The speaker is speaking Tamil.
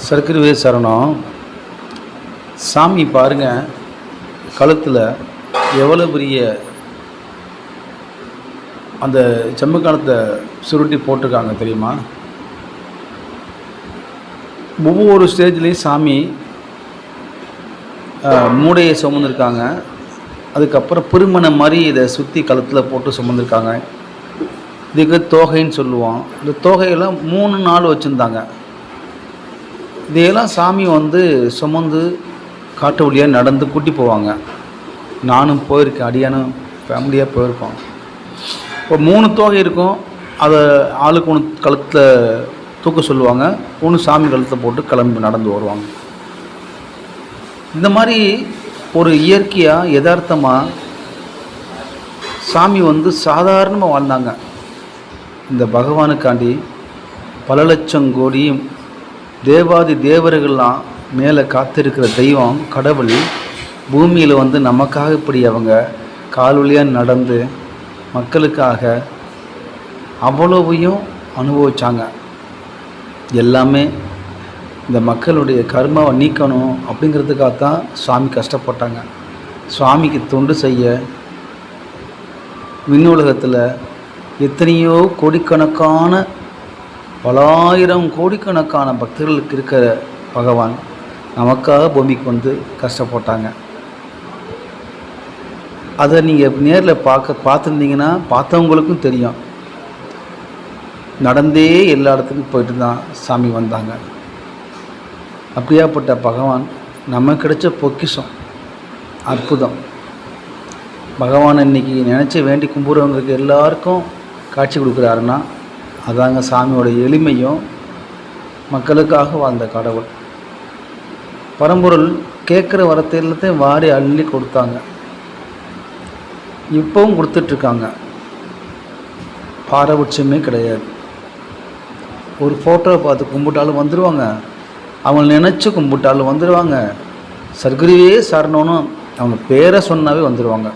சர்க்கரை சரணம். சாமி பாருங்கள், கழுத்தில் எவ்வளோ பெரிய அந்த செம்மக்காலத்தை சுருட்டி போட்டிருக்காங்க தெரியுமா? ஒவ்வொரு ஸ்டேஜ்லேயும் சாமி மூடையை சுமந்துருக்காங்க. அதுக்கப்புறம் பெருமனை மாதிரி இதை சுற்றி கழுத்தில் போட்டு சுமந்துருக்காங்க. இதுக்கு தோகைன்னு சொல்லுவோம். இந்த தோகையெல்லாம் 3 நாள் வச்சுருந்தாங்க. இதையெல்லாம் சாமி சுமந்து காட்டு வழியாக நடந்து கூட்டி போவாங்க. நானும் போயிருக்கேன், அடியானும் ஃபேமிலியாக போயிருக்கோம். இப்போ 3 தோகை இருக்கும். அதை ஆளுக்கு ஒன்று கழுத்தில் தூக்க சொல்லுவாங்க, ஒன்று சாமி கழுத்தை போட்டு கிளம்பி நடந்து வருவாங்க. இந்த மாதிரி ஒரு இயற்கையாக யதார்த்தமாக சாமி சாதாரணமாக வாழ்ந்தாங்க. இந்த பகவானுக்காண்டி பல லட்சம் கோடி தேவாதி தேவர்கள்லாம் மேலே காத்திருக்கிற தெய்வம் கடவுள் பூமியில் நமக்காக இப்படி அவங்க கால் வழியாக நடந்து மக்களுக்காக அவ்வளவையும் அனுபவித்தாங்க. எல்லாமே இந்த மக்களுடைய கர்மாவை நீக்கணும் அப்படிங்கிறதுக்காகத்தான் சுவாமி கஷ்டப்பட்டாங்க. சுவாமிக்கு தொண்டு செய்ய விண்ணுலகத்தில் எத்தனையோ கோடிக்கணக்கான பலாயிரம் கோடிக்கணக்கான பக்தர்களுக்கு இருக்கிற பகவான் நமக்காக பூமிக்கு கஷ்டப்பட்டாங்க. அதை நீங்கள் நேரில் பார்த்துருந்தீங்கன்னா பார்த்தவங்களுக்கும் தெரியும். நடந்தே எல்லா இடத்துக்கும் போயிட்டு தான் சாமி வந்தாங்க. அப்படியாப்பட்ட பகவான் நம்ம கிடைச்ச பொக்கிஷம், அற்புதம். பகவான் இன்றைக்கி நினச்சி வேண்டி கும்பிட்றவங்களுக்கு எல்லாருக்கும் காட்சி கொடுக்குறாருன்னா அதாங்க சாமியோட எளிமையும் மக்களுக்காக வாழ்ந்த கடவுள். பரம்பொருள் கேட்குற வரத்தை எல்லாத்தையும் வாரி அள்ளி கொடுத்தாங்க. இப்போவும் கொடுத்துட்ருக்காங்க. பாரபட்சமே கிடையாது. ஒரு ஃபோட்டோவை பார்த்து கும்பிட்டாலும் வந்துடுவாங்க, அவங்க நினச்சி கும்பிட்டாலும் வந்துடுவாங்க. சர்க்குருவே சரணம்னு அவங்க பேரை சொன்னாவே வந்துடுவாங்க.